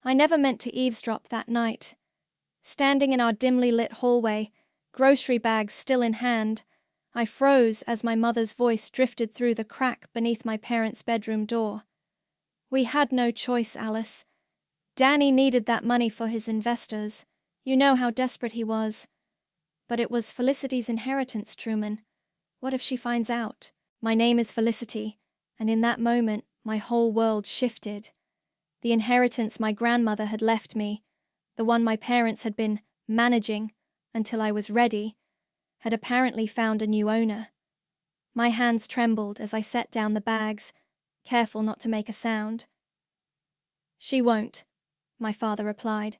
I never meant to eavesdrop that night. Standing in our dimly lit hallway, grocery bags still in hand, I froze as my mother's voice drifted through the crack beneath my parents' bedroom door. We had no choice, Alice. Danny needed that money for his investors. You know how desperate he was. But it was Felicity's inheritance, Truman. What if she finds out? My name is Felicity, and in that moment, my whole world shifted. The inheritance my grandmother had left me, the one my parents had been managing until I was ready, had apparently found a new owner. My hands trembled as I set down the bags, careful not to make a sound. She won't, my father replied.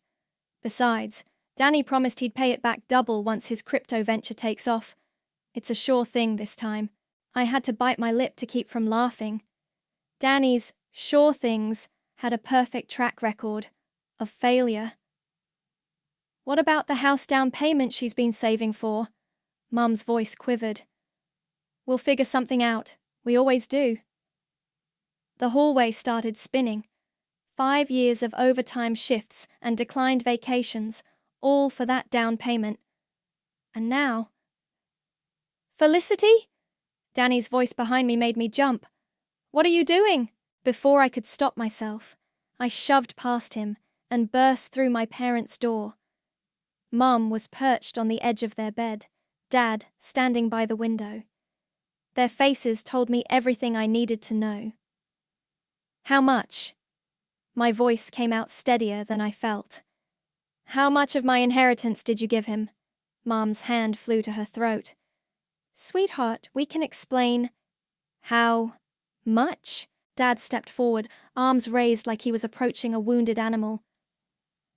Besides, Danny promised he'd pay it back double once his crypto venture takes off. It's a sure thing this time. I had to bite my lip to keep from laughing. Danny's sure things had a perfect track record of failure. What about the house down payment she's been saving for? Mum's voice quivered. We'll figure something out. We always do. The hallway started spinning. 5 years of overtime shifts and declined vacations, all for that down payment. And now... Felicity? Danny's voice behind me made me jump. What are you doing? Before I could stop myself, I shoved past him and burst through my parents' door. Mum was perched on the edge of their bed, Dad standing by the window. Their faces told me everything I needed to know. How much? My voice came out steadier than I felt. How much of my inheritance did you give him? Mom's hand flew to her throat. Sweetheart, we can explain. How much? Dad stepped forward, arms raised like he was approaching a wounded animal.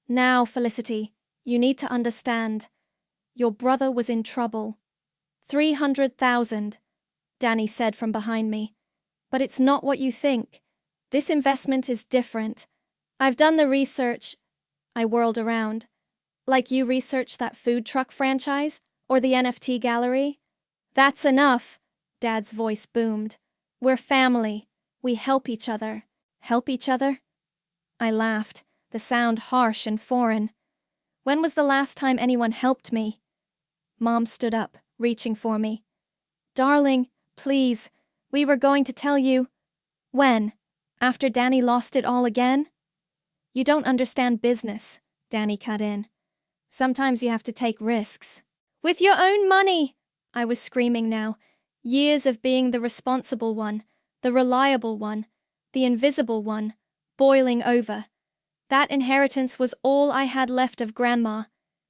Now, Felicity, you need to understand. Your brother was in trouble. 300,000, Danny said from behind me. But it's not what you think. This investment is different. I've done the research. I whirled around. Like you researched that food truck franchise? Or the NFT gallery? That's enough, Dad's voice boomed. We're family. We help each other. Help each other? I laughed, the sound harsh and foreign. When was the last time anyone helped me? Mom stood up, reaching for me. Darling, please, we were going to tell you. When? After Danny lost it all again? You don't understand business, Danny cut in. Sometimes you have to take risks. With your own money! I was screaming now. Years of being the responsible one, the reliable one, the invisible one, boiling over. That inheritance was all I had left of Grandma.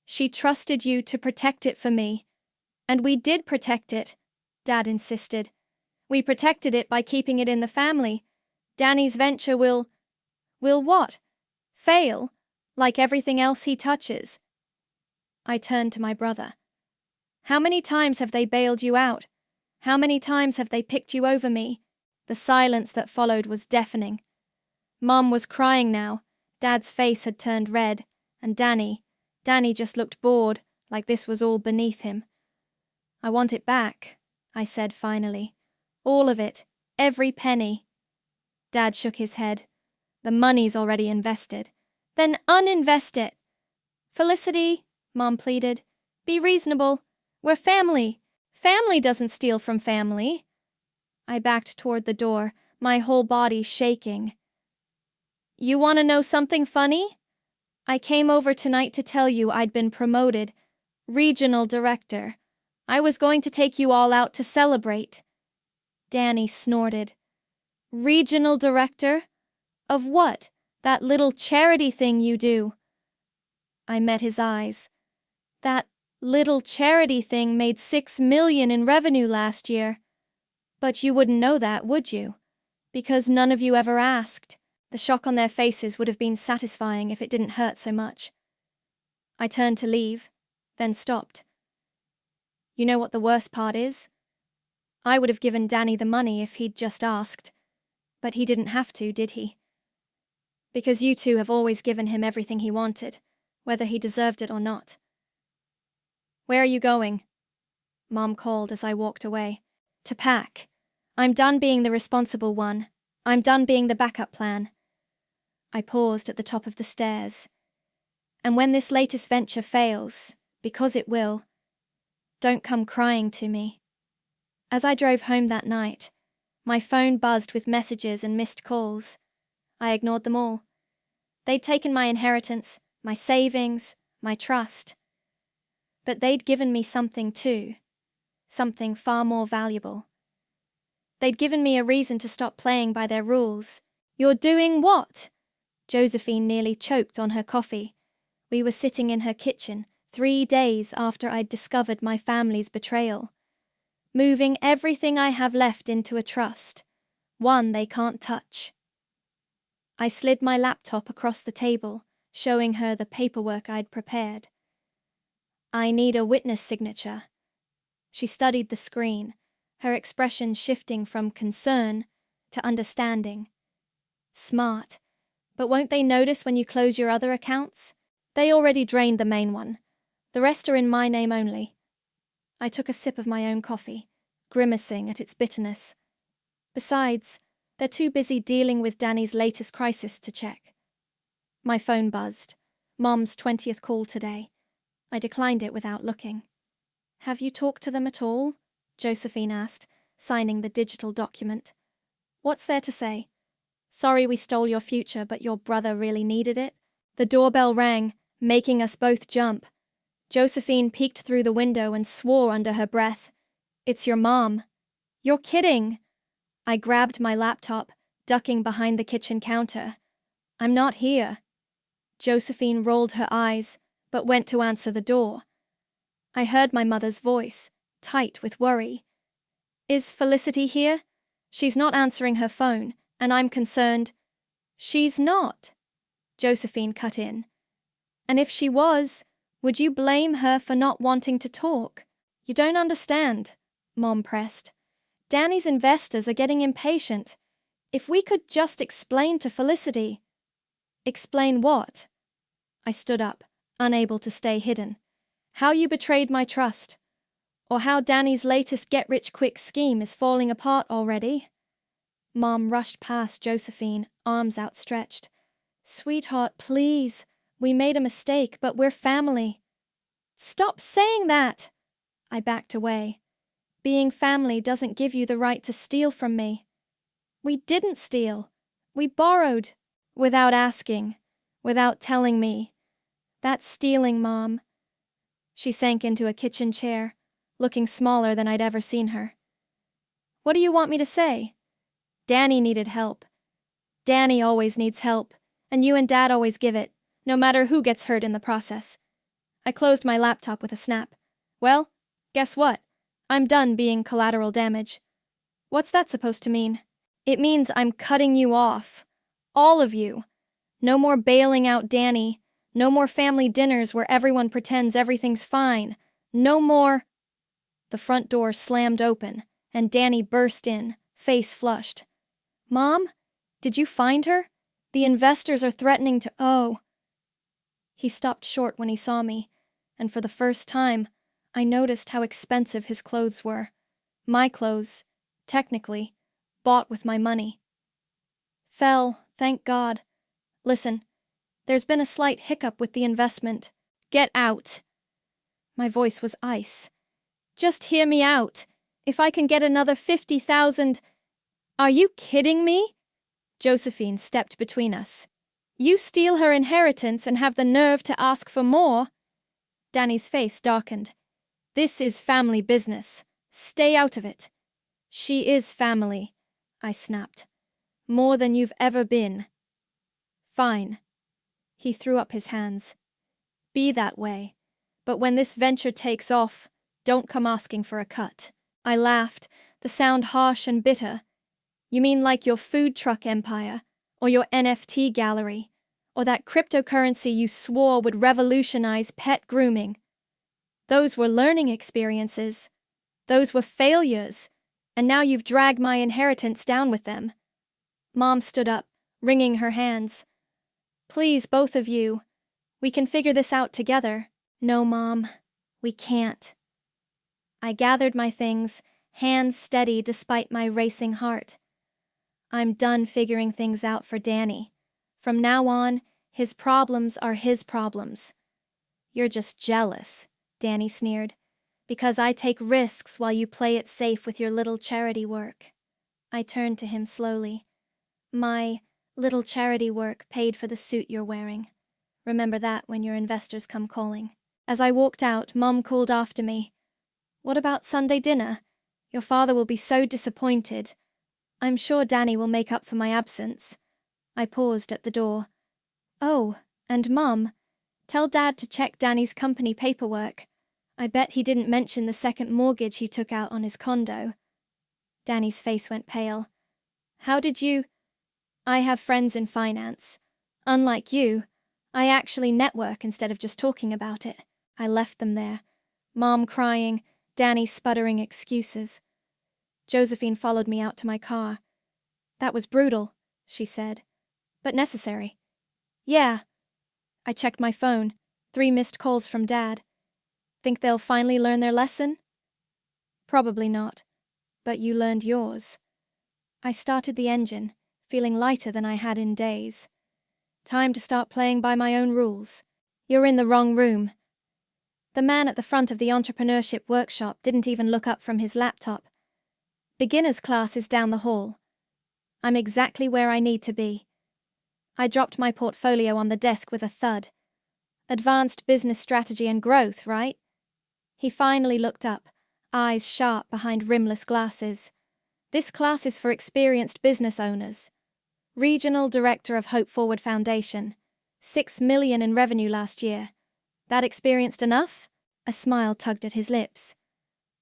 She trusted you to protect it for me. And we did protect it, Dad insisted. We protected it by keeping it in the family. Danny's venture will what? Fail, like everything else he touches. I turned to my brother. How many times have they bailed you out? How many times have they picked you over me? The silence that followed was deafening. Mom was crying now. Dad's face had turned red, and Danny just looked bored, like this was all beneath him. I want it back, I said finally. All of it, every penny. Dad shook his head. The money's already invested. Then uninvest it. Felicity, Mom pleaded, be reasonable. We're family. Family doesn't steal from family. I backed toward the door, my whole body shaking. You want to know something funny? I came over tonight to tell you I'd been promoted. Regional director. I was going to take you all out to celebrate. Danny snorted. Regional director? Of what? That little charity thing you do. I met his eyes. That little charity thing made $6 million in revenue last year. But you wouldn't know that, would you? Because none of you ever asked. The shock on their faces would have been satisfying if it didn't hurt so much. I turned to leave, then stopped. You know what the worst part is? I would have given Danny the money if he'd just asked. But he didn't have to, did he? Because you two have always given him everything he wanted, whether he deserved it or not. Where are you going? Mom called as I walked away. To pack. I'm done being the responsible one. I'm done being the backup plan. I paused at the top of the stairs. And when this latest venture fails, because it will, don't come crying to me. As I drove home that night, my phone buzzed with messages and missed calls. I ignored them all. They'd taken my inheritance, my savings, my trust. But they'd given me something too, something far more valuable. They'd given me a reason to stop playing by their rules. You're doing what? Josephine nearly choked on her coffee. We were sitting in her kitchen 3 days after I'd discovered my family's betrayal. Moving everything I have left into a trust, one they can't touch. I slid my laptop across the table, showing her the paperwork I'd prepared. I need a witness signature. She studied the screen, her expression shifting from concern to understanding. Smart. But won't they notice when you close your other accounts? They already drained the main one. The rest are in my name only. I took a sip of my own coffee, grimacing at its bitterness. Besides, they're too busy dealing with Danny's latest crisis to check. My phone buzzed. Mom's 20th call today. I declined it without looking. Have you talked to them at all? Josephine asked, signing the digital document. What's there to say? Sorry we stole your future, but your brother really needed it. The doorbell rang, making us both jump. Josephine peeked through the window and swore under her breath. It's your mom. You're kidding. I grabbed my laptop, ducking behind the kitchen counter. I'm not here. Josephine rolled her eyes, but went to answer the door. I heard my mother's voice, tight with worry. Is Felicity here? She's not answering her phone, and I'm concerned. She's not. Josephine cut in. And if she was, would you blame her for not wanting to talk? You don't understand, Mom pressed. Danny's investors are getting impatient. If we could just explain to Felicity. Explain what? I stood up, unable to stay hidden. How you betrayed my trust. Or how Danny's latest get-rich-quick scheme is falling apart already. Mom rushed past Josephine, arms outstretched. Sweetheart, please. We made a mistake, but we're family. Stop saying that! I backed away. Being family doesn't give you the right to steal from me. We didn't steal. We borrowed. Without asking. Without telling me. That's stealing, Mom. She sank into a kitchen chair, looking smaller than I'd ever seen her. What do you want me to say? Danny needed help. Danny always needs help, and you and Dad always give it, no matter who gets hurt in the process. I closed my laptop with a snap. Well, guess what? I'm done being collateral damage. What's that supposed to mean? It means I'm cutting you off. All of you. No more bailing out Danny. No more family dinners where everyone pretends everything's fine. No more. The front door slammed open, and Danny burst in, face flushed. Mom? Did you find her? The investors are threatening to. Oh. He stopped short when he saw me, and for the first time, I noticed how expensive his clothes were. My clothes, technically, bought with my money. Fell, thank God. Listen, there's been a slight hiccup with the investment. Get out. My voice was ice. Just hear me out. If I can get another 50,000. Are you kidding me? Josephine stepped between us. You steal her inheritance and have the nerve to ask for more? Danny's face darkened. This is family business. Stay out of it. She is family, I snapped. More than you've ever been. Fine. He threw up his hands. Be that way. But when this venture takes off, don't come asking for a cut. I laughed, the sound harsh and bitter. You mean like your food truck empire, or your NFT gallery, or that cryptocurrency you swore would revolutionize pet grooming. Those were learning experiences. Those were failures, and now you've dragged my inheritance down with them. Mom stood up, wringing her hands. Please, both of you. We can figure this out together. No, Mom, we can't. I gathered my things, hands steady despite my racing heart. I'm done figuring things out for Danny. From now on, his problems are his problems. You're just jealous, Danny sneered, because I take risks while you play it safe with your little charity work. I turned to him slowly. My little charity work paid for the suit you're wearing. Remember that when your investors come calling. As I walked out, Mum called after me. What about Sunday dinner? Your father will be so disappointed. I'm sure Danny will make up for my absence. I paused at the door. Oh, and Mum, tell Dad to check Danny's company paperwork. I bet he didn't mention the second mortgage he took out on his condo. Danny's face went pale. How did you... I have friends in finance. Unlike you, I actually network instead of just talking about it. I left them there. Mom crying, Danny sputtering excuses. Josephine followed me out to my car. That was brutal, she said. But necessary. Yeah. I checked my phone. 3 missed calls from Dad. Think they'll finally learn their lesson? Probably not. But you learned yours. I started the engine, feeling lighter than I had in days. Time to start playing by my own rules. You're in the wrong room. The man at the front of the entrepreneurship workshop didn't even look up from his laptop. Beginner's class is down the hall. I'm exactly where I need to be. I dropped my portfolio on the desk with a thud. Advanced business strategy and growth, right? He finally looked up, eyes sharp behind rimless glasses. This class is for experienced business owners. Regional Director of Hope Forward Foundation. $6 million in revenue last year. That experienced enough? A smile tugged at his lips.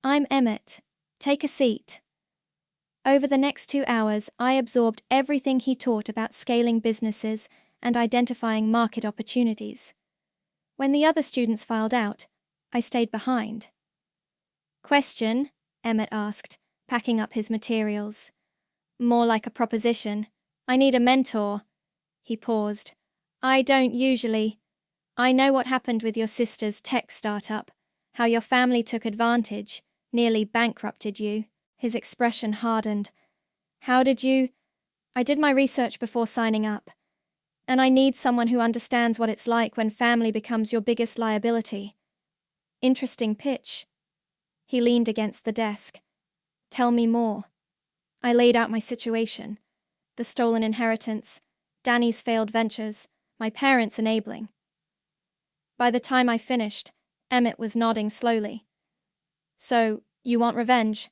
I'm Emmett. Take a seat. Over the next 2 hours, I absorbed everything he taught about scaling businesses and identifying market opportunities. When the other students filed out, I stayed behind. Question? Emmett asked, packing up his materials. More like a proposition. I need a mentor. He paused. I don't usually. I know what happened with your sister's tech startup, how your family took advantage, nearly bankrupted you. His expression hardened. How did you? I did my research before signing up. And I need someone who understands what it's like when family becomes your biggest liability. Interesting pitch. He leaned against the desk. Tell me more. I laid out my situation. The stolen inheritance, Danny's failed ventures, my parents enabling. By the time I finished, Emmett was nodding slowly. So, you want revenge?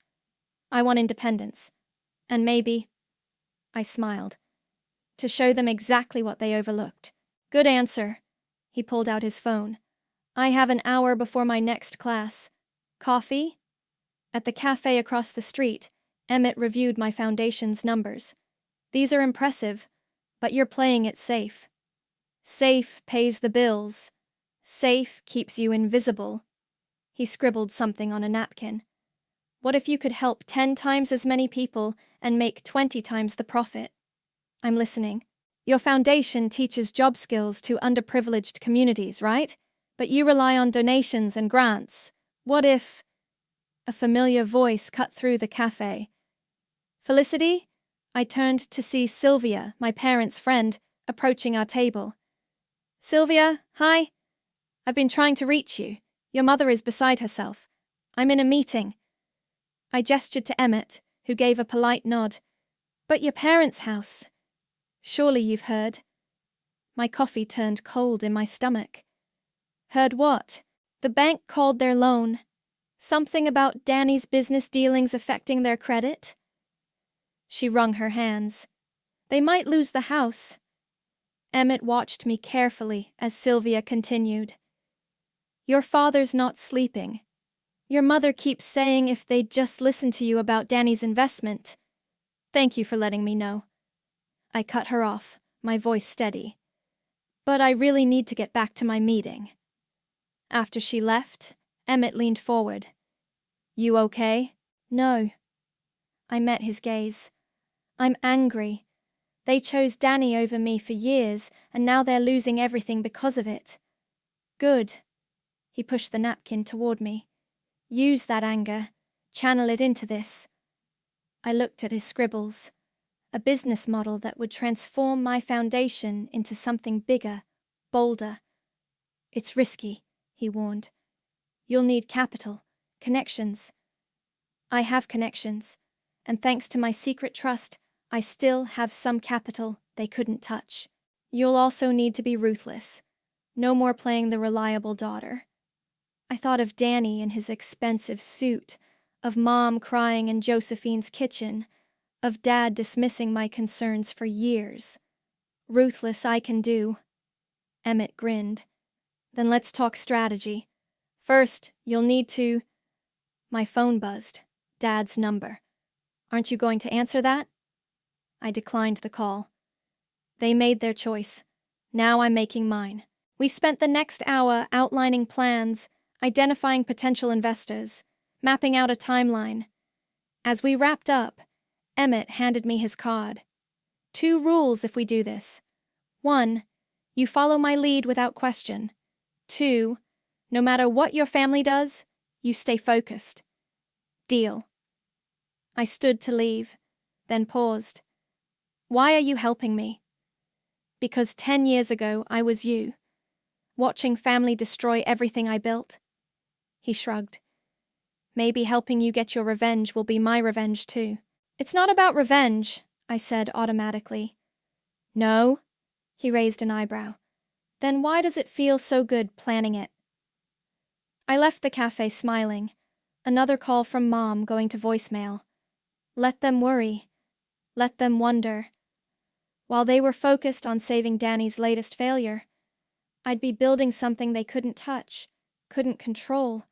I want independence. And maybe... I smiled. To show them exactly what they overlooked. Good answer. He pulled out his phone. I have an hour before my next class. Coffee? At the cafe across the street, Emmett reviewed my foundation's numbers. These are impressive, but you're playing it safe. Safe pays the bills. Safe keeps you invisible. He scribbled something on a napkin. What if you could help 10 times as many people and make 20 times the profit? I'm listening. Your foundation teaches job skills to underprivileged communities, right? But you rely on donations and grants. What if... A familiar voice cut through the cafe. Felicity? I turned to see Sylvia, my parents' friend, approaching our table. Sylvia, hi. I've been trying to reach you. Your mother is beside herself. I'm in a meeting. I gestured to Emmett, who gave a polite nod. But your parents' house. Surely you've heard. My coffee turned cold in my stomach. Heard what? The bank called their loan. Something about Danny's business dealings affecting their credit? She wrung her hands. They might lose the house. Emmett watched me carefully as Sylvia continued. Your father's not sleeping. Your mother keeps saying if they'd just listen to you about Danny's investment. Thank you for letting me know. I cut her off, my voice steady. But I really need to get back to my meeting. After she left, Emmett leaned forward. You okay? No. I met his gaze. I'm angry. They chose Danny over me for years, and now they're losing everything because of it. Good. He pushed the napkin toward me. Use that anger. Channel it into this. I looked at his scribbles. a business model that would transform my foundation into something bigger, bolder. It's risky, he warned. You'll need capital, connections. I have connections, and thanks to my secret trust, I still have some capital they couldn't touch. You'll also need to be ruthless. No more playing the reliable daughter. I thought of Danny in his expensive suit, of Mom crying in Josephine's kitchen, of Dad dismissing my concerns for years. Ruthless I can do. Emmett grinned. Then let's talk strategy. First, you'll need to… My phone buzzed. Dad's number. Aren't you going to answer that? I declined the call. They made their choice. Now I'm making mine. We spent the next hour outlining plans, identifying potential investors, mapping out a timeline. As we wrapped up, Emmett handed me his card. 2 rules if we do this. 1, you follow my lead without question. 2, no matter what your family does, you stay focused. Deal. I stood to leave, then paused. Why are you helping me? Because 10 years ago I was you, watching family destroy everything I built. He shrugged. Maybe helping you get your revenge will be my revenge too. It's not about revenge, I said automatically. No? He raised an eyebrow. Then why does it feel so good planning it? I left the cafe smiling. Another call from Mom going to voicemail. Let them worry. Let them wonder. While they were focused on saving Danny's latest failure, I'd be building something they couldn't touch, couldn't control,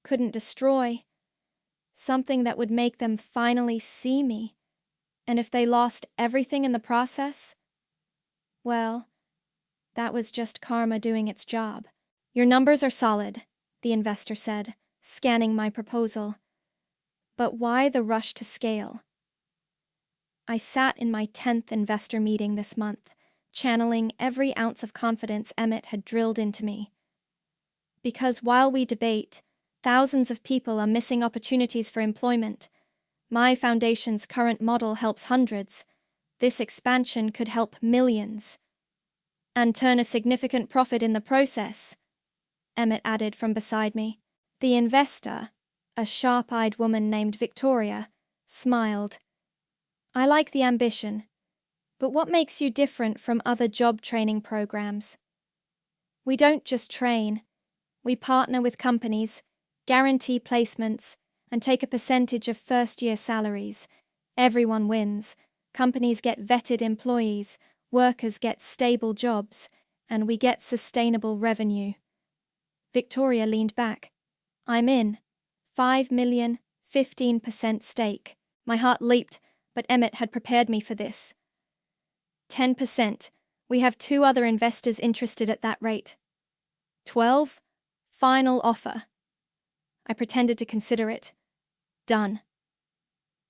couldn't destroy. Something that would make them finally see me. And if they lost everything in the process, well, that was just karma doing its job. Your numbers are solid, the investor said, scanning my proposal. But why the rush to scale? I sat in my 10th investor meeting this month, channeling every ounce of confidence Emmett had drilled into me. Because while we debate, thousands of people are missing opportunities for employment. My foundation's current model helps hundreds. This expansion could help millions. And turn a significant profit in the process, Emmett added from beside me. The investor, a sharp-eyed woman named Victoria, smiled. I like the ambition, but what makes you different from other job training programs? We don't just train. We partner with companies, guarantee placements, and take a percentage of first-year salaries. Everyone wins. Companies get vetted employees, workers get stable jobs, and we get sustainable revenue. Victoria leaned back. I'm in. 5 million, 15% stake. My heart leaped, but Emmett had prepared me for this. 10%. We have 2 other investors interested at that rate. 12. Final offer. I pretended to consider it. Done.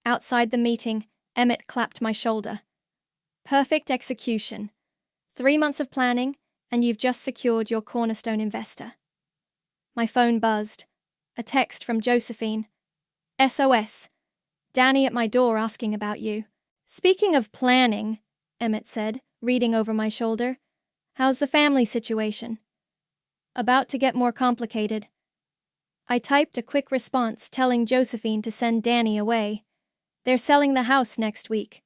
Outside the meeting, Emmett clapped my shoulder. Perfect execution. 3 months of planning, and you've just secured your cornerstone investor. My phone buzzed. A text from Josephine. SOS. Danny at my door asking about you. Speaking of planning, Emmett said, reading over my shoulder. How's the family situation? About to get more complicated. I typed a quick response telling Josephine to send Danny away. They're selling the house next week.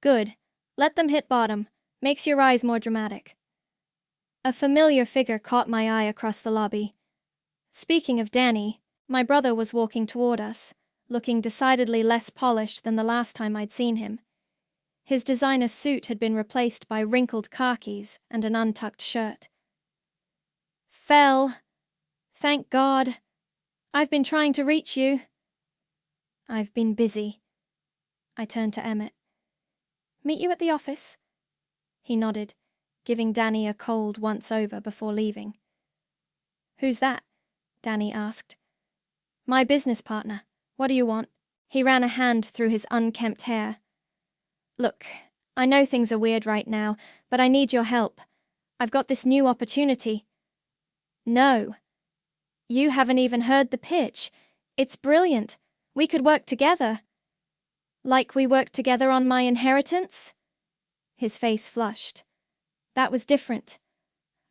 Good. Let them hit bottom. Makes your eyes more dramatic. A familiar figure caught my eye across the lobby. Speaking of Danny, my brother was walking toward us, looking decidedly less polished than the last time I'd seen him. His designer suit had been replaced by wrinkled khakis and an untucked shirt. Fell. Thank God. I've been trying to reach you. I've been busy. I turned to Emmett. Meet you at the office? He nodded, giving Danny a cold once-over before leaving. Who's that? Danny asked. My business partner. What do you want? He ran a hand through his unkempt hair. Look, I know things are weird right now, but I need your help. I've got this new opportunity. No. You haven't even heard the pitch. It's brilliant. We could work together. Like we worked together on my inheritance? His face flushed. That was different.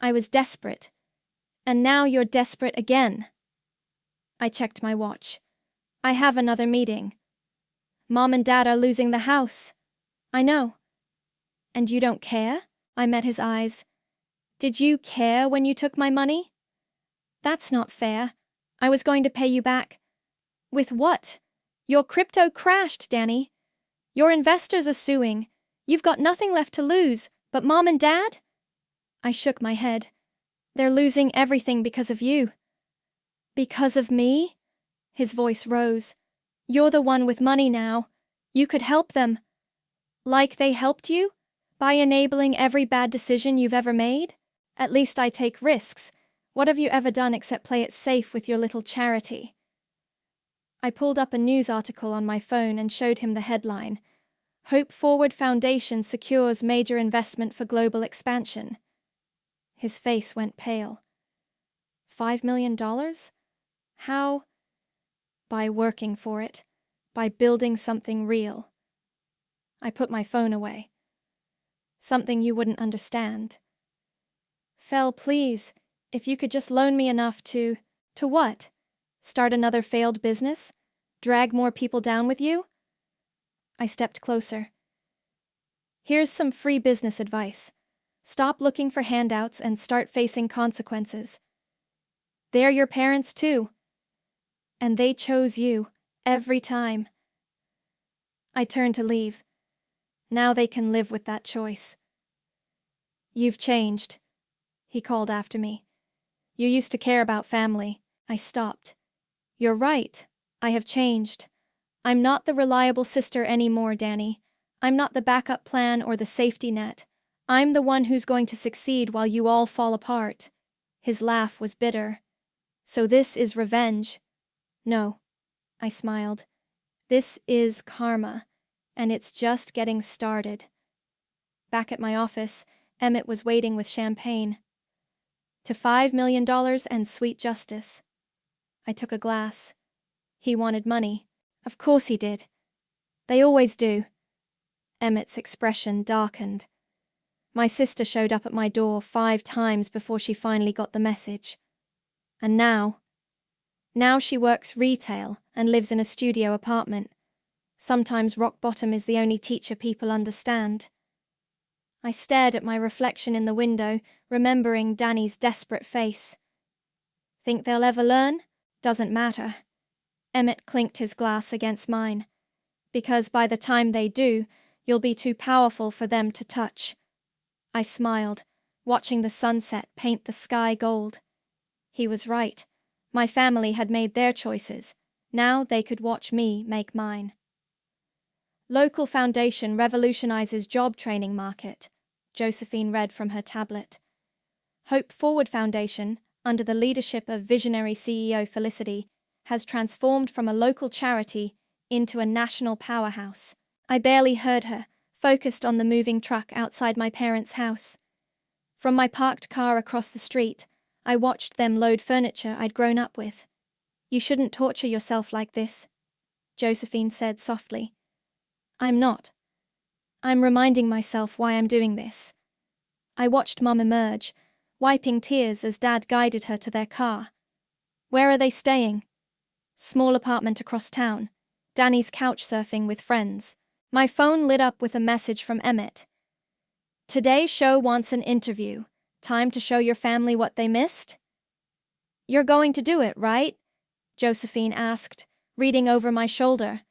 I was desperate. And now you're desperate again. I checked my watch. I have another meeting. Mom and Dad are losing the house. I know. And you don't care? I met his eyes. Did you care when you took my money? That's not fair. I was going to pay you back. With what? Your crypto crashed, Danny. Your investors are suing. You've got nothing left to lose, but Mom and Dad? I shook my head. They're losing everything because of you. Because of me? His voice rose. You're the one with money now. You could help them. Like they helped you? By enabling every bad decision you've ever made? At least I take risks. What have you ever done except play it safe with your little charity? I pulled up a news article on my phone and showed him the headline. Hope Forward Foundation secures major investment for global expansion. His face went pale. $5 million? How? By working for it. By building something real. I put my phone away. Something you wouldn't understand. Fel, please, if you could just loan me enough to… To what? Start another failed business? Drag more people down with you? I stepped closer. Here's some free business advice. Stop looking for handouts and start facing consequences. They're your parents too. And they chose you, every time. I turned to leave. Now they can live with that choice. You've changed, he called after me. You used to care about family. I stopped. You're right. I have changed. I'm not the reliable sister anymore, Danny. I'm not the backup plan or the safety net. I'm the one who's going to succeed while you all fall apart. His laugh was bitter. So this is revenge. No, I smiled. This is karma, and it's just getting started. Back at my office, Emmett was waiting with champagne. To $5 million and sweet justice. I took a glass. He wanted money. Of course he did. They always do. Emmett's expression darkened. My sister showed up at my door 5 times before she finally got the message. And now she works retail and lives in a studio apartment. Sometimes rock bottom is the only teacher people understand. I stared at my reflection in the window, remembering Danny's desperate face. Think they'll ever learn? Doesn't matter. Emmett clinked his glass against mine. Because by the time they do, you'll be too powerful for them to touch. I smiled, watching the sunset paint the sky gold. He was right. My family had made their choices. Now they could watch me make mine. Local foundation revolutionizes job training market, Josephine read from her tablet. Hope Forward Foundation, under the leadership of visionary CEO Felicity, has transformed from a local charity into a national powerhouse. I barely heard her, focused on the moving truck outside my parents' house. From my parked car across the street, I watched them load furniture I'd grown up with. You shouldn't torture yourself like this, Josephine said softly. I'm not. I'm reminding myself why I'm doing this. I watched Mom emerge, wiping tears as Dad guided her to their car. Where are they staying? Small apartment across town. Danny's couch surfing with friends. My phone lit up with a message from Emmett. Today's show wants an interview. Time to show your family what they missed? You're going to do it, right? Josephine asked, reading over my shoulder.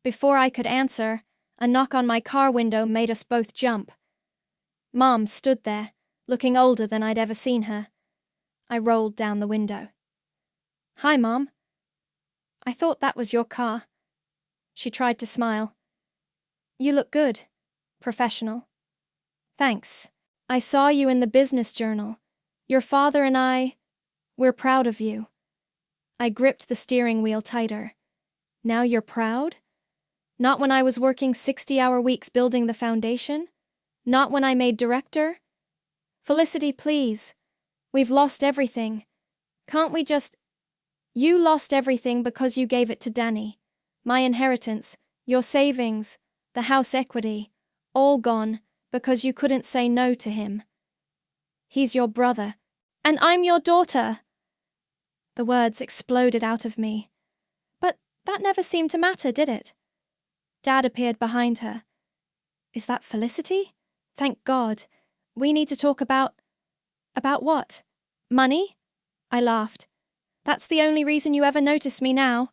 Before I could answer, a knock on my car window made us both jump. Mom stood there, looking older than I'd ever seen her. I rolled down the window. Hi, Mom. I thought that was your car. She tried to smile. You look good. Professional. Thanks. I saw you in the business journal. Your father and we're proud of you. I gripped the steering wheel tighter. Now you're proud? Not when I was working 60-hour weeks building the foundation? Not when I made director? Felicity, please. We've lost everything. Can't we just… You lost everything because you gave it to Danny. My inheritance, Your savings, the house equity, all gone because you couldn't say no to him. He's your brother, and I'm your daughter. The words exploded out of me. But that never seemed to matter, did it? Dad appeared behind her. Is that Felicity? Thank God. We need to talk about what? Money? I laughed. That's the only reason you ever notice me now.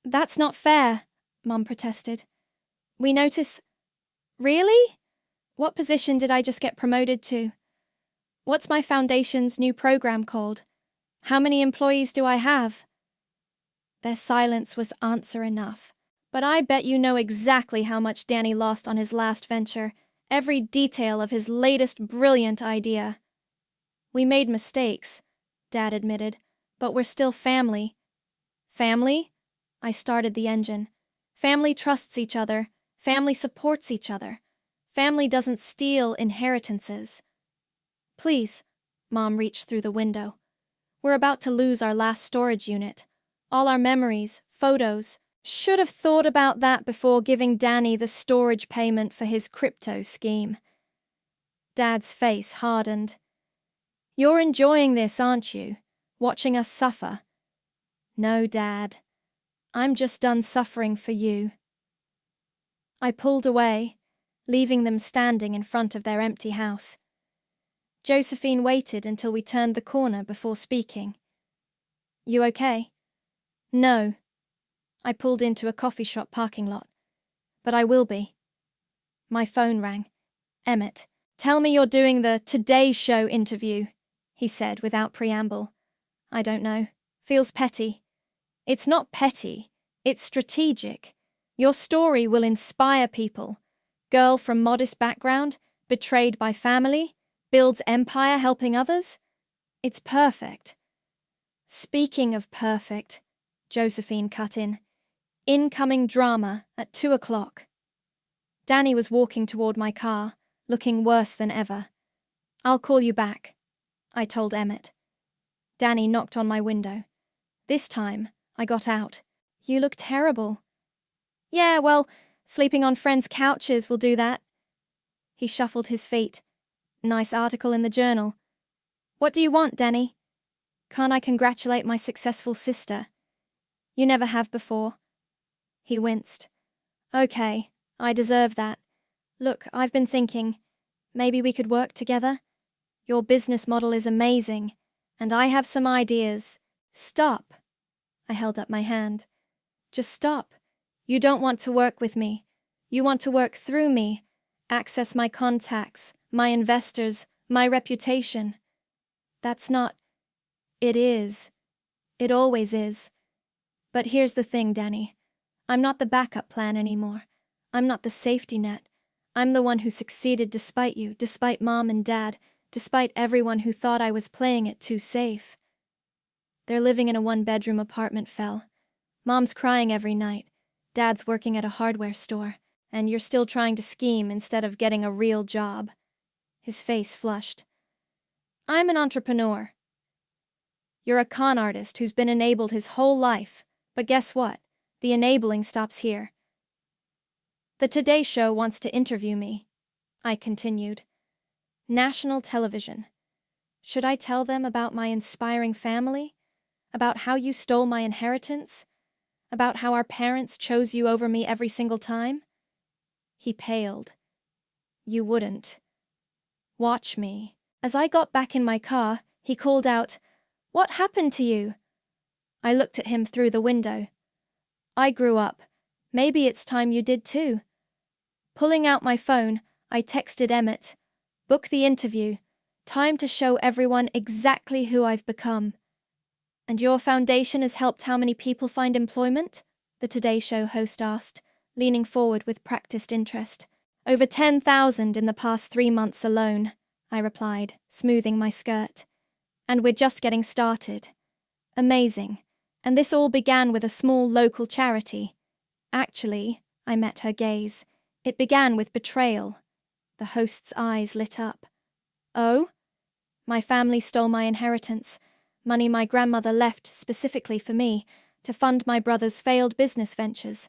That's not fair, Mum protested. We notice... Really? What position did I just get promoted to? What's my foundation's new program called? How many employees do I have? Their silence was answer enough. But I bet you know exactly how much Danny lost on his last venture, every detail of his latest brilliant idea. We made mistakes, Dad admitted, but we're still family. Family? I started the engine. Family trusts each other. Family supports each other. Family doesn't steal inheritances. Please, Mom reached through the window. We're about to lose our last storage unit. All our memories, photos. Should have thought about that before giving Danny the storage payment for his crypto scheme. Dad's face hardened. You're enjoying this, aren't you? Watching us suffer? No, Dad. I'm just done suffering for you. I pulled away, leaving them standing in front of their empty house. Josephine waited until we turned the corner before speaking. You okay? No. I pulled into a coffee shop parking lot. But I will be. My phone rang. Emmett, tell me you're doing the Today Show interview, he said without preamble. I don't know. Feels petty. It's not petty. It's strategic. Your story will inspire people. Girl from modest background, betrayed by family, builds empire helping others. It's perfect. Speaking of perfect, Josephine cut in. Incoming drama at 2:00. Danny was walking toward my car, looking worse than ever. I'll call you back, I told Emmett. Danny knocked on my window. This time, I got out. You look terrible. Yeah, well, sleeping on friends' couches will do that. He shuffled his feet. Nice article in the journal. What do you want, Danny? Can't I congratulate my successful sister? You never have before. He winced. Okay, I deserve that. Look, I've been thinking, maybe we could work together? Your business model is amazing, and I have some ideas. Stop. I held up my hand. Just stop. You don't want to work with me. You want to work through me, access my contacts, my investors, my reputation. That's not... It is. It always is. But here's the thing, Danny. I'm not the backup plan anymore. I'm not the safety net. I'm the one who succeeded despite you, despite Mom and Dad, despite everyone who thought I was playing it too safe. They're living in a one-bedroom apartment, Fel. Mom's crying every night. Dad's working at a hardware store, and you're still trying to scheme instead of getting a real job. His face flushed. I'm an entrepreneur. You're a con artist who's been enabled his whole life, but guess what? The enabling stops here. The Today Show wants to interview me, I continued. National television. Should I tell them about my inspiring family? About how you stole my inheritance? About how our parents chose you over me every single time? He paled. You wouldn't. Watch me. As I got back in my car, he called out, What happened to you? I looked at him through the window. I grew up. Maybe it's time you did too. Pulling out my phone, I texted Emmett. Book the interview. Time to show everyone exactly who I've become. And your foundation has helped how many people find employment? The Today Show host asked, leaning forward with practiced interest. Over 10,000 in the past 3 months alone, I replied, smoothing my skirt. And we're just getting started. Amazing. And this all began with a small local charity. Actually, I met her gaze. It began with betrayal. The host's eyes lit up. Oh? My family stole my inheritance, money my grandmother left specifically for me, to fund my brother's failed business ventures.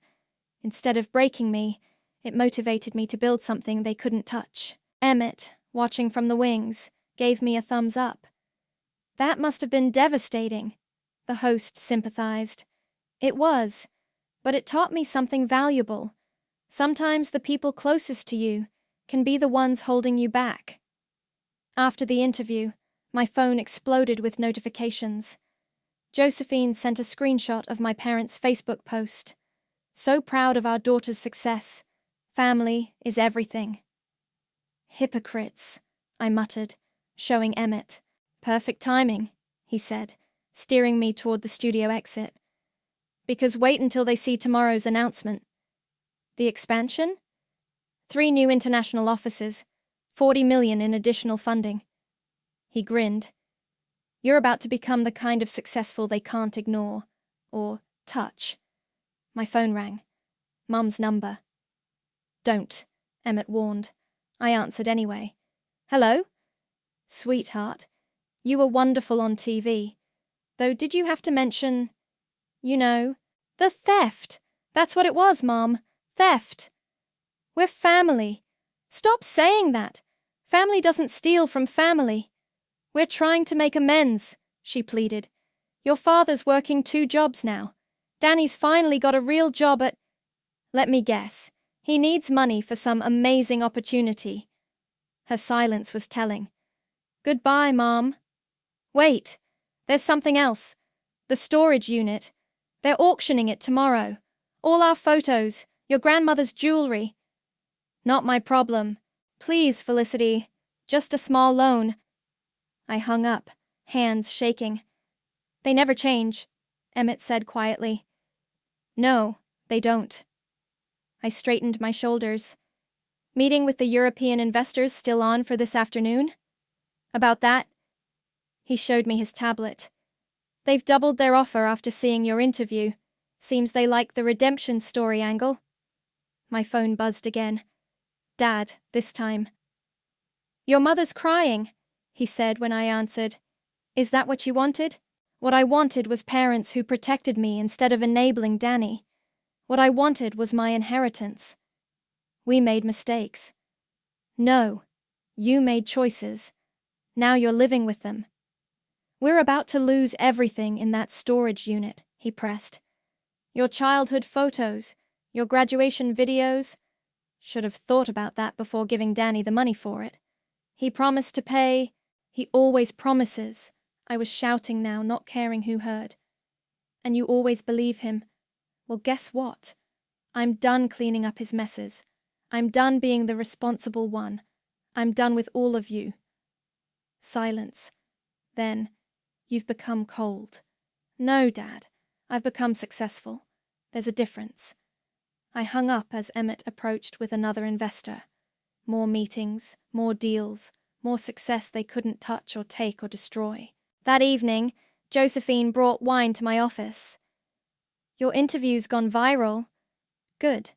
Instead of breaking me, it motivated me to build something they couldn't touch. Emmett, watching from the wings, gave me a thumbs up. That must have been devastating, the host sympathized. It was, but it taught me something valuable. Sometimes the people closest to you can be the ones holding you back. After the interview, my phone exploded with notifications. Josephine sent a screenshot of my parents' Facebook post. So proud of our daughter's success. Family is everything. Hypocrites, I muttered, showing Emmett. Perfect timing, he said, steering me toward the studio exit. Because wait until they see tomorrow's announcement. The expansion? 3 new international offices, 40 million in additional funding. He grinned. You're about to become the kind of successful they can't ignore, or touch. My phone rang. Mum's number. Don't, Emmett warned. I answered anyway. Hello? Sweetheart, you were wonderful on TV. Though did you have to mention, the theft? That's what it was, Mom. Theft. We're family. Stop saying that. Family doesn't steal from family. We're trying to make amends, she pleaded. Your father's working 2 jobs now. Danny's finally got a real job at... Let me guess. He needs money for some amazing opportunity. Her silence was telling. Goodbye, Mom. Wait. There's something else. The storage unit. They're auctioning it tomorrow. All our photos, your grandmother's jewelry. Not my problem. Please, Felicity. Just a small loan. I hung up, hands shaking. They never change, Emmett said quietly. No, they don't. I straightened my shoulders. Meeting with the European investors still on for this afternoon? About that? He showed me his tablet. They've doubled their offer after seeing your interview. Seems they like the redemption story angle. My phone buzzed again. Dad, this time. Your mother's crying, he said when I answered. Is that what you wanted? What I wanted was parents who protected me instead of enabling Danny. What I wanted was my inheritance. We made mistakes. No, you made choices. Now you're living with them. We're about to lose everything in that storage unit, he pressed. Your childhood photos, your graduation videos. Should have thought about that before giving Danny the money for it. He promised to pay. He always promises. I was shouting now, not caring who heard. And you always believe him. Well, guess what? I'm done cleaning up his messes. I'm done being the responsible one. I'm done with all of you. Silence. Then, you've become cold. No, Dad. I've become successful. There's a difference. I hung up as Emmett approached with another investor. More meetings, more deals, more success they couldn't touch or take or destroy. That evening, Josephine brought wine to my office. Your interview's gone viral. Good.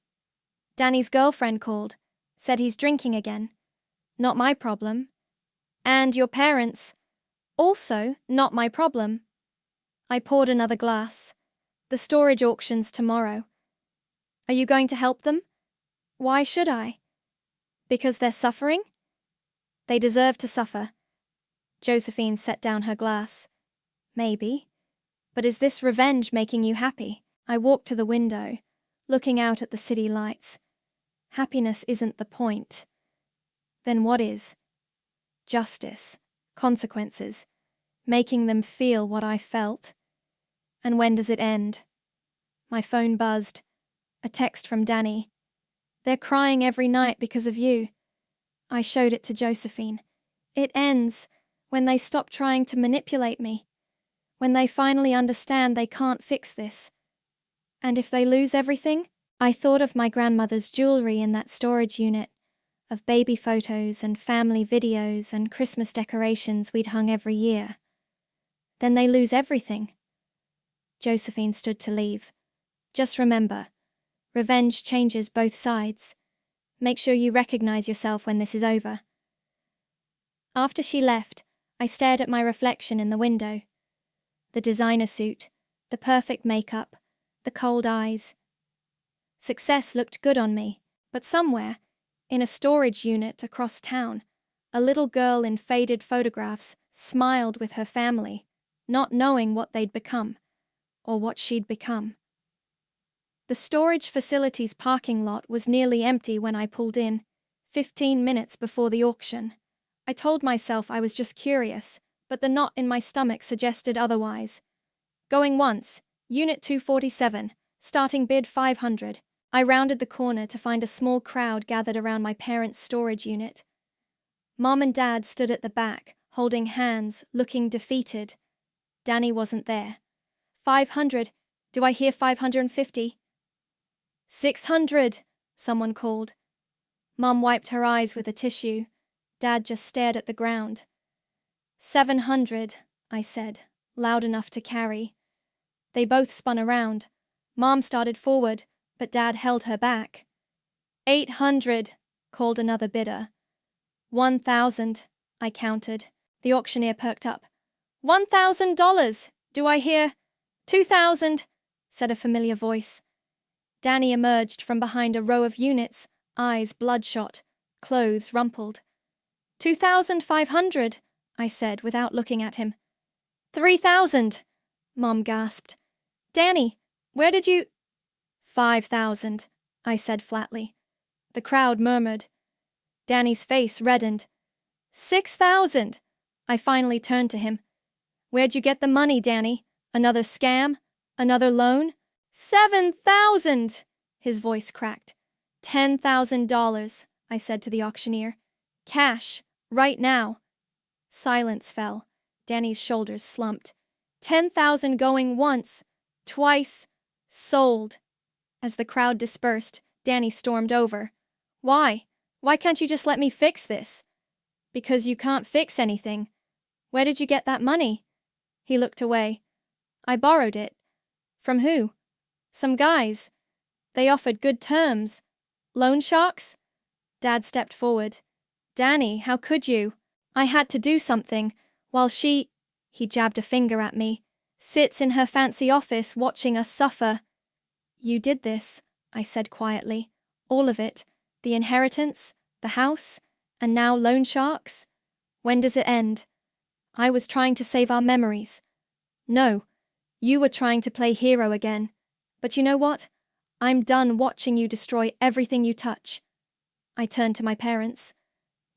Danny's girlfriend called, said he's drinking again. Not my problem. And your parents. Also not my problem. I poured another glass. The storage auction's tomorrow. Are you going to help them? Why should I? Because they're suffering? They deserve to suffer. Josephine set down her glass. Maybe. But is this revenge making you happy? I walked to the window, looking out at the city lights. Happiness isn't the point. Then what is? Justice, consequences, making them feel what I felt. And when does it end? My phone buzzed. A text from Danny. They're crying every night because of you. I showed it to Josephine. It ends when they stop trying to manipulate me. When they finally understand they can't fix this. And if they lose everything? I thought of my grandmother's jewelry in that storage unit, of baby photos and family videos and Christmas decorations we'd hung every year. Then they lose everything. Josephine stood to leave. Just remember, revenge changes both sides. Make sure you recognize yourself when this is over. After she left, I stared at my reflection in the window. The designer suit, the perfect makeup, the cold eyes. Success looked good on me, but somewhere, in a storage unit across town, a little girl in faded photographs smiled with her family, not knowing what they'd become, or what she'd become. The storage facility's parking lot was nearly empty when I pulled in, 15 minutes before the auction. I told myself I was just curious, but the knot in my stomach suggested otherwise. Going once, Unit 247, starting bid 500. I rounded the corner to find a small crowd gathered around my parents' storage unit. Mom and Dad stood at the back, holding hands, looking defeated. Danny wasn't there. 500. Do I hear 550? 600, someone called. Mom wiped her eyes with a tissue. Dad just stared at the ground. 700, I said, loud enough to carry. They both spun around. Mom started forward, but Dad held her back. 800, called another bidder. 1,000, I counted. The auctioneer perked up. $1,000, do I hear? 2,000, said a familiar voice. Danny emerged from behind a row of units, eyes bloodshot, clothes rumpled. 2,500, I said without looking at him. 3,000, Mom gasped. Danny, where did you… 5,000, I said flatly. The crowd murmured. Danny's face reddened. 6,000, I finally turned to him. Where'd you get the money, Danny? Another scam? Another loan? 7,000, his voice cracked. $10,000, I said to the auctioneer. Cash, right now. Silence fell. Danny's shoulders slumped. 10,000 going once, twice, sold. As the crowd dispersed, Danny stormed over. Why? Why can't you just let me fix this? Because you can't fix anything. Where did you get that money? He looked away. I borrowed it. From who? Some guys. They offered good terms. Loan sharks? Dad stepped forward. Danny, how could you? I had to do something, while she… He jabbed a finger at me. Sits in her fancy office watching us suffer. You did this, I said quietly. All of it. The inheritance, the house, and now loan sharks? When does it end? I was trying to save our memories. No, you were trying to play hero again. But you know what? I'm done watching you destroy everything you touch. I turned to my parents.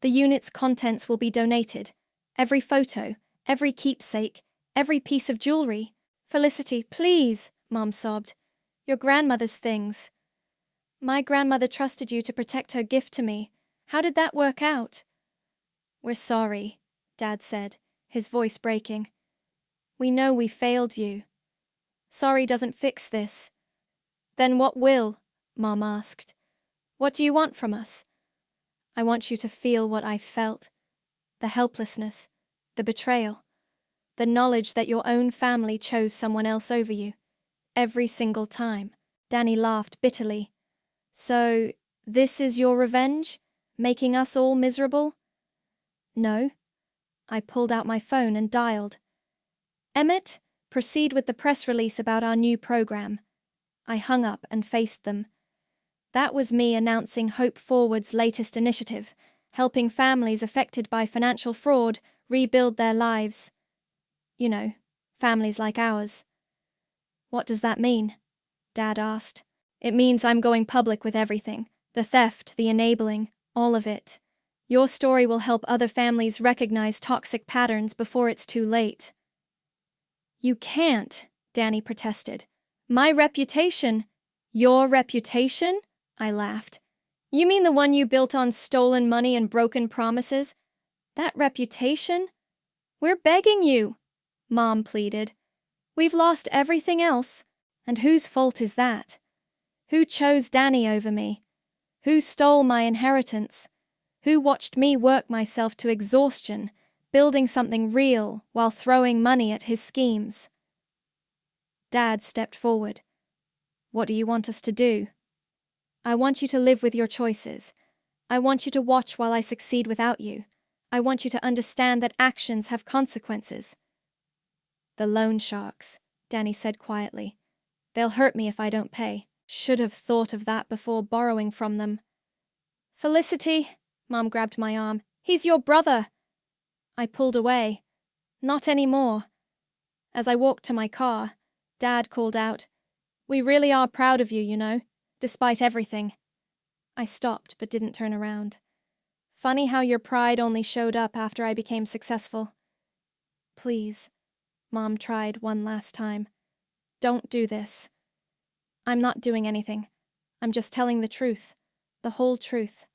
The unit's contents will be donated. Every photo, every keepsake, every piece of jewelry. Felicity, please, Mom sobbed. Your grandmother's things. My grandmother trusted you to protect her gift to me. How did that work out? We're sorry, Dad said, his voice breaking. We know we failed you. Sorry doesn't fix this. Then what will? Mom asked. What do you want from us? I want you to feel what I felt. The helplessness, the betrayal, the knowledge that your own family chose someone else over you. Every single time. Danny laughed bitterly. So, this is your revenge? Making us all miserable? No. I pulled out my phone and dialed. Emmett, proceed with the press release about our new program. I hung up and faced them. That was me announcing Hope Forward's latest initiative, helping families affected by financial fraud rebuild their lives. You know, families like ours. What does that mean? Dad asked. It means I'm going public with everything. The theft, the enabling, all of it. Your story will help other families recognize toxic patterns before it's too late. You can't, Danny protested. My reputation. Your reputation? I laughed. You mean the one you built on stolen money and broken promises? That reputation? We're begging you, Mom pleaded. We've lost everything else, and whose fault is that? Who chose Danny over me? Who stole my inheritance? Who watched me work myself to exhaustion, building something real while throwing money at his schemes? Dad stepped forward. What do you want us to do? I want you to live with your choices. I want you to watch while I succeed without you. I want you to understand that actions have consequences. The loan sharks, Danny said quietly. They'll hurt me if I don't pay. Should have thought of that before borrowing from them. Felicity, Mom grabbed my arm. He's your brother. I pulled away. Not anymore. As I walked to my car, Dad called out, "We really are proud of you, you know, despite everything." I stopped but didn't turn around. Funny how your pride only showed up after I became successful. Please, Mom tried one last time. Don't do this. I'm not doing anything. I'm just telling the truth. The whole truth.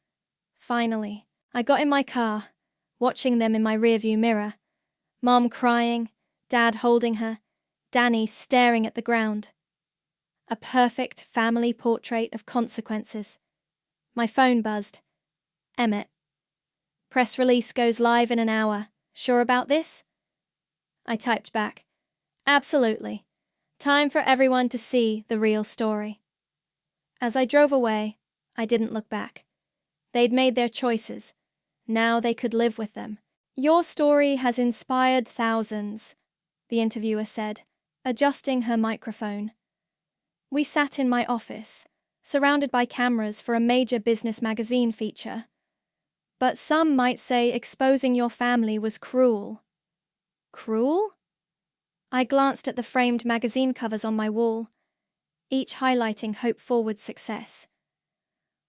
Finally, I got in my car, watching them in my rearview mirror. Mom crying, Dad holding her, Danny staring at the ground. A perfect family portrait of consequences. My phone buzzed. Emmett. Press release goes live in an hour. Sure about this? I typed back. Absolutely. Time for everyone to see the real story. As I drove away, I didn't look back. They'd made their choices. Now they could live with them. Your story has inspired thousands, the interviewer said, adjusting her microphone. We sat in my office, surrounded by cameras for a major business magazine feature. But some might say exposing your family was cruel. Cruel? I glanced at the framed magazine covers on my wall, each highlighting hope-forward success.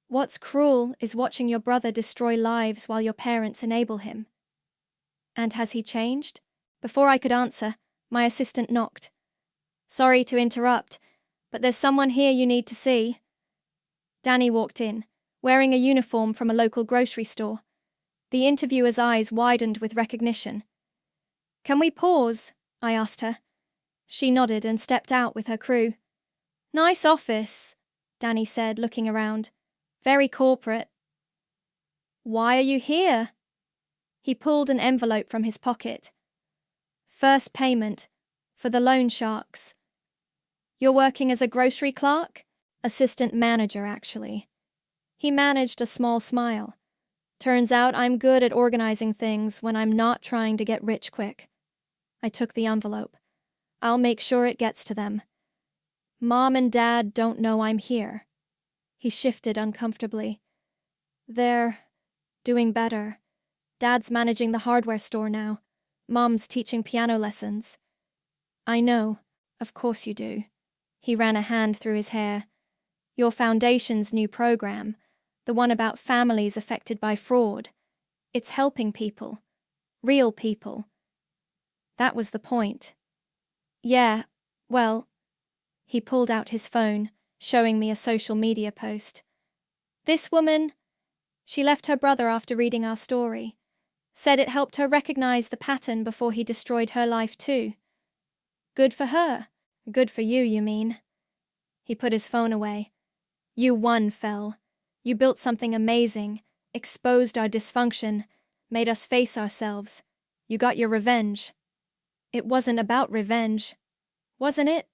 What's cruel is watching your brother destroy lives while your parents enable him. And has he changed? Before I could answer, my assistant knocked. Sorry to interrupt, but there's someone here you need to see. Danny walked in, wearing a uniform from a local grocery store. The interviewer's eyes widened with recognition. Can we pause? I asked her. She nodded and stepped out with her crew. Nice office, Danny said, looking around. Very corporate. Why are you here? He pulled an envelope from his pocket. First payment, for the loan sharks. You're working as a grocery clerk? Assistant manager, actually. He managed a small smile. Turns out I'm good at organizing things when I'm not trying to get rich quick. I took the envelope. I'll make sure it gets to them. Mom and Dad don't know I'm here. He shifted uncomfortably. They're doing better. Dad's managing the hardware store now. Mom's teaching piano lessons. I know. Of course you do. He ran a hand through his hair. Your foundation's new program, the one about families affected by fraud. It's helping people. Real people. That was the point. Yeah, well, he pulled out his phone, showing me a social media post. This woman, she left her brother after reading our story. Said it helped her recognize the pattern before he destroyed her life too. Good for her. Good for you, you mean. He put his phone away. You won, Fel. You built something amazing, exposed our dysfunction, made us face ourselves. You got your revenge. It wasn't about revenge, wasn't it?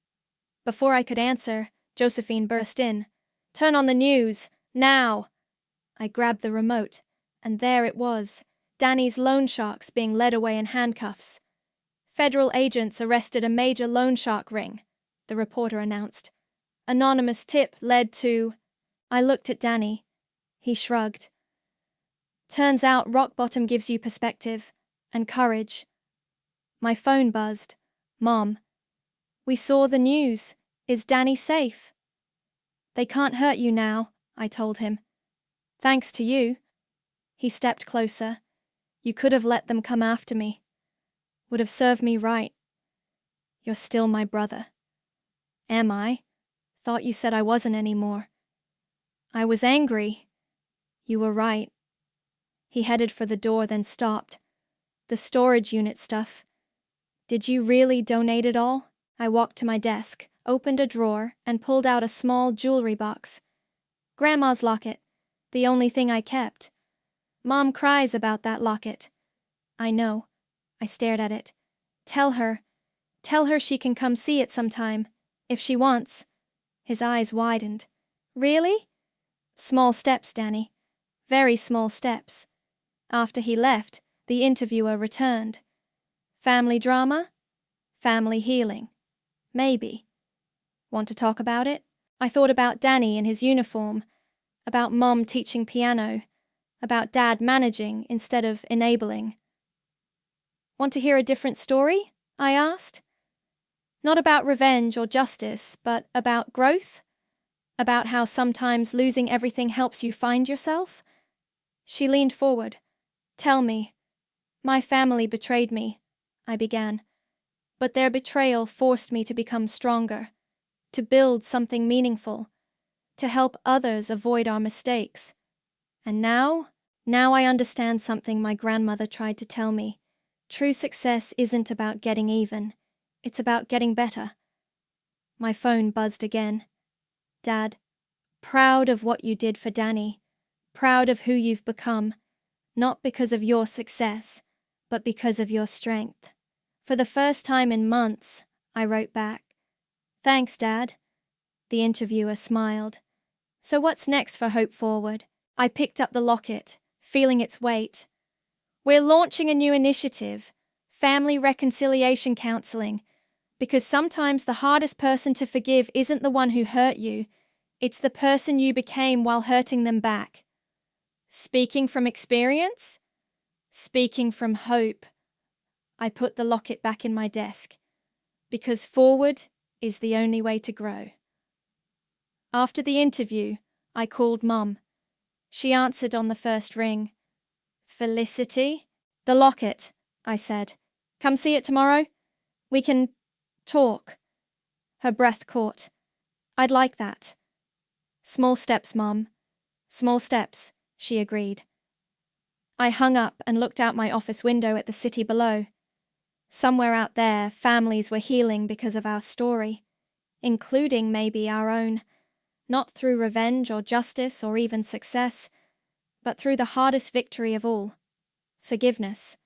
Before I could answer, Josephine burst in. Turn on the news, now! I grabbed the remote, and there it was, Danny's loan sharks being led away in handcuffs. Federal agents arrested a major loan shark ring, the reporter announced. Anonymous tip led to... I looked at Danny. He shrugged. Turns out rock bottom gives you perspective, and courage. My phone buzzed. Mom. We saw the news. Is Danny safe? They can't hurt you now, I told him. Thanks to you. He stepped closer. You could have let them come after me. Would have served me right. You're still my brother. Am I? Thought you said I wasn't anymore. I was angry. You were right. He headed for the door, then stopped. The storage unit stuff. Did you really donate it all? I walked to my desk, opened a drawer, and pulled out a small jewelry box. Grandma's locket, the only thing I kept. Mom cries about that locket. I know. I stared at it. Tell her she can come see it sometime, if she wants. His eyes widened. Really? Small steps, Danny. Very small steps. After he left, the interviewer returned. Family drama? Family healing. Maybe. Want to talk about it? I thought about Danny in his uniform, about Mom teaching piano, about Dad managing instead of enabling. Want to hear a different story? I asked. Not about revenge or justice, but about growth? About how sometimes losing everything helps you find yourself? She leaned forward. Tell me. My family betrayed me, I began. But their betrayal forced me to become stronger, to build something meaningful, to help others avoid our mistakes. And now I understand something my grandmother tried to tell me. True success isn't about getting even. It's about getting better. My phone buzzed again. Dad, proud of what you did for Danny. Proud of who you've become. Not because of your success, but because of your strength. For the first time in months, I wrote back. Thanks, Dad. The interviewer smiled. So what's next for Hope Forward? I picked up the locket, feeling its weight. We're launching a new initiative, family reconciliation counseling, because sometimes the hardest person to forgive isn't the one who hurt you, it's the person you became while hurting them back. Speaking from experience? Speaking from hope. I put the locket back in my desk, because forward is the only way to grow. After the interview, I called Mum. She answered on the first ring. Felicity? The locket, I said. Come see it tomorrow? We can talk. Her breath caught. I'd like that. Small steps, Mum. Small steps, she agreed. I hung up and looked out my office window at the city below. Somewhere out there, families were healing because of our story, including maybe our own, not through revenge or justice or even success, but through the hardest victory of all, forgiveness.